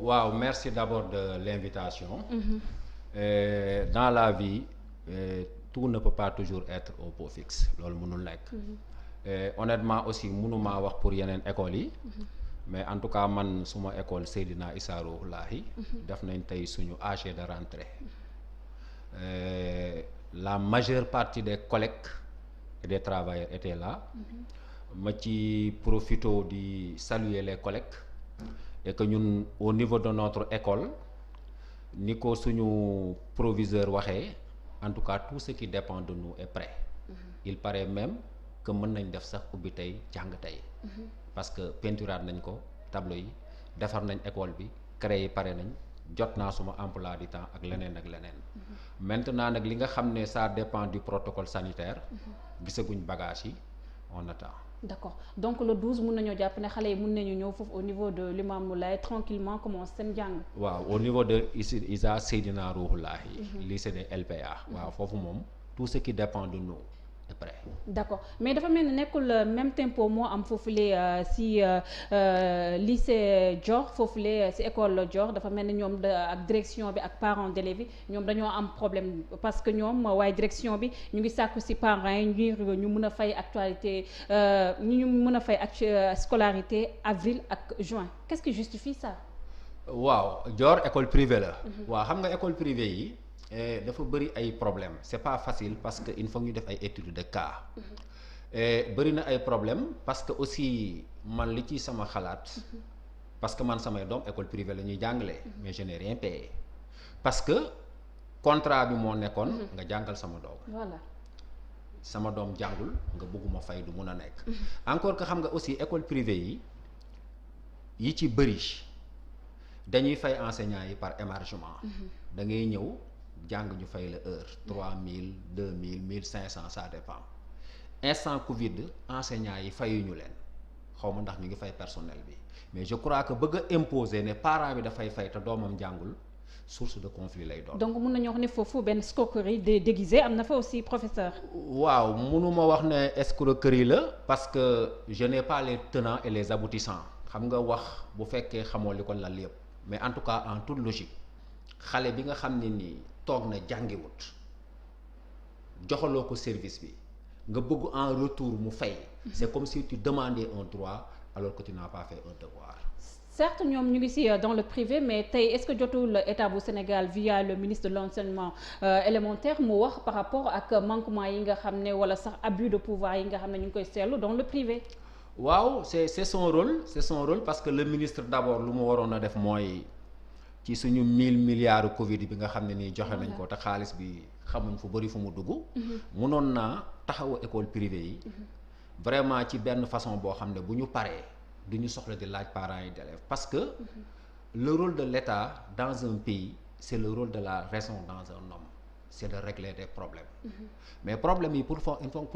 waaw merci d'abord de l'invitation. Dans la vie tout ne peut pas toujours être au pot fixe loolu mënul nekk. Honnêtement aussi mënumaa wax pour yeneen écoles yi. Mais en tout cas man suma école Seydina Issa Rouhou Lahi def nañ tey suñu AG de rentrée. La majeure partie des collègues et des travailleurs étaient là. Ma ci profito di saluer les collègues. Et que ñun au niveau de notre école ni ko suñu proviseur waxee en tout cas tout ce qui dépend de nous est prêt. Il paraît même que mën nañ def sax ubbi tey jàng tey. Parce que peinturaat nañ ko tableau yi defar nañ école bi créé pare nañ jot naa suma emploi du temps ak leneen ak leneen. Maintenant nag li nga xam ne ça dépend du protocole sanitaire. Gisaguñ bagage yi on attend. D'accord donc le 12 mun nañoo jàpp ne xale yi mun nañu ñëw foofu au niveau de Limamoulaye tranquillement commence seen jàng. waaw au niveau de ISA Seydina Rouhou Lahi. lycée de LPA. waaw foofu moom tout ce qui dépend de nous est prêt. D'accord mais dafa mel ni nekkul même tempo moo am foofule si lycée Dior foofule si école Dior dafa mel ni ñoom ak direction bi ak parents d'élèves yi ñoom dañoo am problème parce que ñoom waaye direction bi ñu ngi sàkku si parents yi ngir ñu mën a fay actualité ñu mën a fay scolarité avril ak juin qu'est-ce qui justifie ça. waaw Dior école privée la. waaw xam nga école privée yi. dafa bëri ay problème c'est pas facile parce que il faut ñu def ay études de cas. bëri na ay problème parce que aussi man li ci sama xalaat. parce que man samay doom école privée la ñuy jàngalee. mais je n'ai rien payé. parce que contrat bi moo nekkoon. nga jàngal sama doom. voilà. sama doom jàngul nga bëgguma fay du mun a nekk. encore que xam nga aussi école privée yi ci bëri dañuy fay enseignants yi par émargement. da ngay ñëw. jàng ñu fay la heure 3000 2000 1500 ça dépend instant Covid enseignants yi fayuñu leen xaw ma ndax ñu ngi fay personnel bi mais je crois que bëgg a imposer ne parent bi dafay fay te doomam jàngul source de conflit lay doon. donc mun nañu wax ne foofu benn escroquerie déguisée am na fa aussi professeur. waaw mënuma wax ne escroquerie la parce que je n'ai pas les tenants et les aboutissants xam nga wax bu fekkee xamoo li ko lal yëpp mais en tout cas en toute logique xale bi nga xam ne nii. toog na jàngiwut joxaloo ko service bi nga bëgg en retour mu fay. C'est comme si tu demandais un droit alors que tu n'as pas fait un devoir. Certes ñoom ñu ngi ci dans le privé mais tey est-ce que jotul état bu Sénégal via le ministre de l'enseignement élémentaire mu wax par rapport ak manquement yi nga xam ne wala sax abus de pouvoir yi nga xam ne ñu ngi koy seetlu dans le privé. waaw c'est son rôle parce que le ministre d'abord lu mu waroon a def mooy. ci suñu 1000 milliards Covid bi nga xam ne nii joxe nañ ko te xaalis bi xamuñ fu bari fu mu dugg. mënoon naa taxawu école privée yi. vraiment ci benn façon boo xam ne bu ñu paree du ñu soxla di laaj parents yi d'élèves parce que le rôle de l'État dans un pays c'est le rôle de la raison dans un homme c'est de régler des problèmes. Mais problème yi pour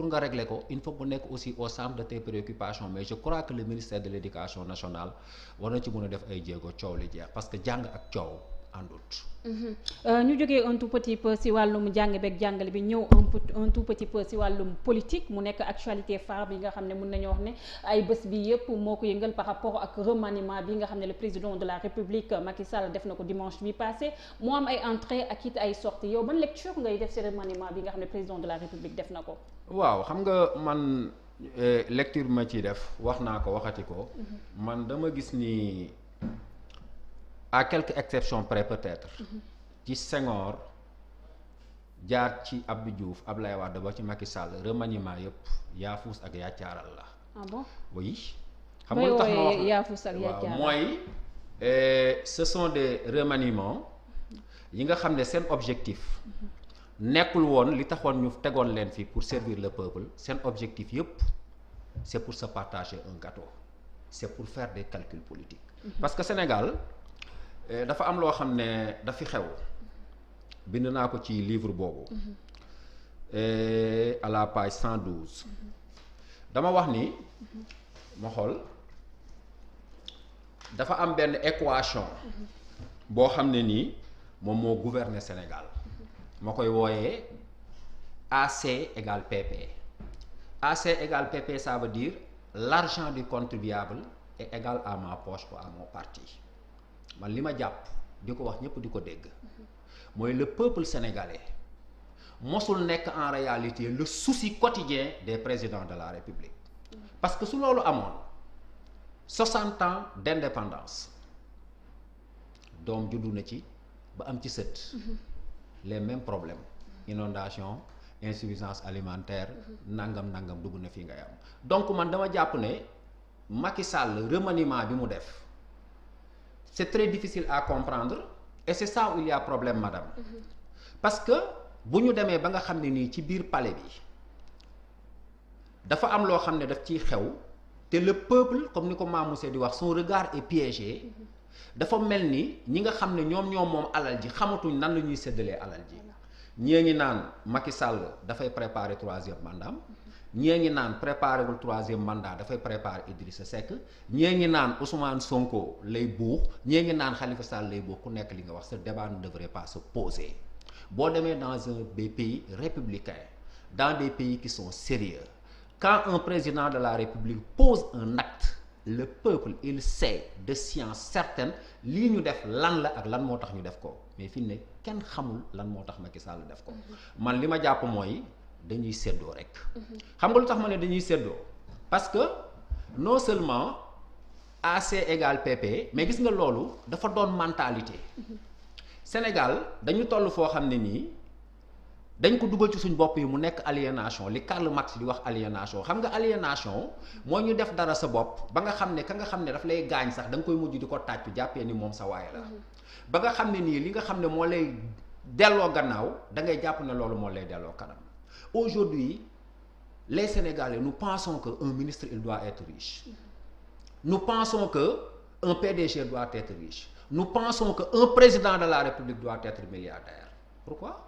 nga régler ko il faut mu nekk aussi au centre de tes préoccupations mais je crois que le ministère de l'éducation nationale war na ci mën a def ay jéego coow li jeex parce que jàng ak coow àndut. ñu jógee un tout petit peu ci wàllum jàng beeg jàngale bi ñëw un tout petit peu ci wàllum politique mu nekk actualité phare bi nga xam ne mën nañoo wax ne ay bés bi yëpp moo ko yëngal par rapport ak remaniement bi nga xam ne le président de la République Macky Sall def na ko dimanche bi passé mu am ay entrées ak it ay sorties yow ban lecture ngay def ci remaniement bi nga xam ne président de la République def na ko. waaw xam nga man lecture bi ma ciy def wax naa ko waxati ko. man dama gis ni. À quelques exceptions près peut-être. ci Senghor jaar ci Abdou Diouf Abdoulaye Wade ba ci Macky Sall remaniement yëpp yaafus ak yaacaaral la. ah bon oui. xam nga lu tax ma wax yaafus ak yaacaaral mooy ce sont des remaniements yi nga xam ne seen objectif. nekkul woon li taxoon ñu tegoon leen fi pour servir le peuple seen objectif yëpp c'est pour se partager un gâteau c'est pour faire des calculs politiques. parce que Sénégal. dafa am loo xam ne dafi xew bind naa ko ci livre boobu à la page 112 dama wax ni ma xool dafa am benn équation boo xam ne nii moom moo gouverner Sénégal ma koy wooyee AC égale PP AC égale PP ça veut dire l'argent du contribuable est égal à ma poche ou à mon parti. man li ma jàpp di ko wax ñëpp di ko dégg mooy le peuple sénégalais mosul nekk en réalité le souci quotidien des présidents de la République parce que su loolu amoon 60 ans d'indépendance doom juddu na ci ba am ci sët les mêmes problèmes inondation insuffisance alimentaire nangam dugg na fii ngay am donc man dama jàpp ne Macky Sall remaniement bi mu def c'est très difficile à comprendre et c'est ça où il y a problème madame parce que bu ñu demee ba nga xam ne nii ci biir palais bi dafa am loo xam ne daf ciy xew te le peuple comme ni ko Mamoussé di wax son regard est piégé dafa mel ni ñi nga xam ne ñoom moom alal ji xamatuñ nan la ñuy séddalee alal ji ñii ngi naan Macky Sall dafay préparer troisième mandat ñii ngi naan préparer wul troisième mandat dafay préparer Idrissa Seck ñii ngi naan Ousmane Sonko lay buux ñii ngi naan Khalifa Sall lay buux ku nekk li nga wax ce débat ne devrait pas se poser boo demee dans des pays républicains dans des pays qui sont sérieux quand un président de la République pose un acte le peuple il sait de science certaine lii ñu def lan la ak lan moo tax ñu def ko mais fi ne kenn xamul lan moo tax Macky Sall def ko man li ma jàpp mooy dañuy séddoo rek xam nga lu tax ma ne dañuy séddoo parce que non seulement AC égale PP mais gis nga loolu dafa doon mentalité Sénégal dañu toll foo xam ne nii dañ ko dugal ci suñ bopp yi mu nekk aliénation li Karl Marx di wax aliénation xam nga aliénation moo ñu def dara sa bopp ba nga xam ne ka nga xam ne daf lay gaañ sax da nga koy mujj di ko tàccu jàppee ni moom sa waay la ba nga xam ne nii li nga xam ne moo lay delloo gannaaw da ngay jàpp ne loolu moo lay delloo kanam aujourd'hui les Sénégalais nous pensons que un ministre il doit être riche nous pensons que un PDG doit être riche nous pensons que un président de la République doit être milliardaire pourquoi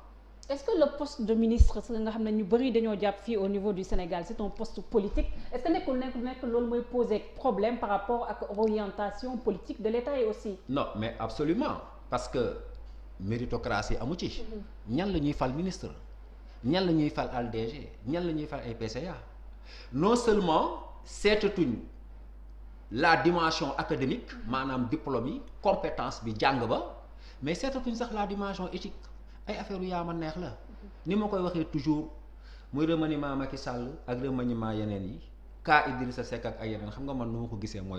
est-ce que le poste de ministre nga xam ne ñu bëri dañoo jàpp fii au niveau du Sénégal c'est un poste politique est-ce que nekk loolu mooy poser problème par rapport ak orientation politique de l'État yi aussi non mais absolument parce que méritocratie amu ci ñan la ñuy fal ministre ñan la ñuy fal al DG ñan la ñuy fal ay PCA non seulement seetatuñ la dimension académique maanaam diplôme yi compétence bi jàng ba mais seetatuñ sax la dimension éthique ay affaire yu yaa ma neex la ni ma koy waxee toujours muy remaniement Macky Sall ak remaniement yeneen yi cas Idrissa Seck ak ay yeneen xam nga man nu ma ko gisee mooy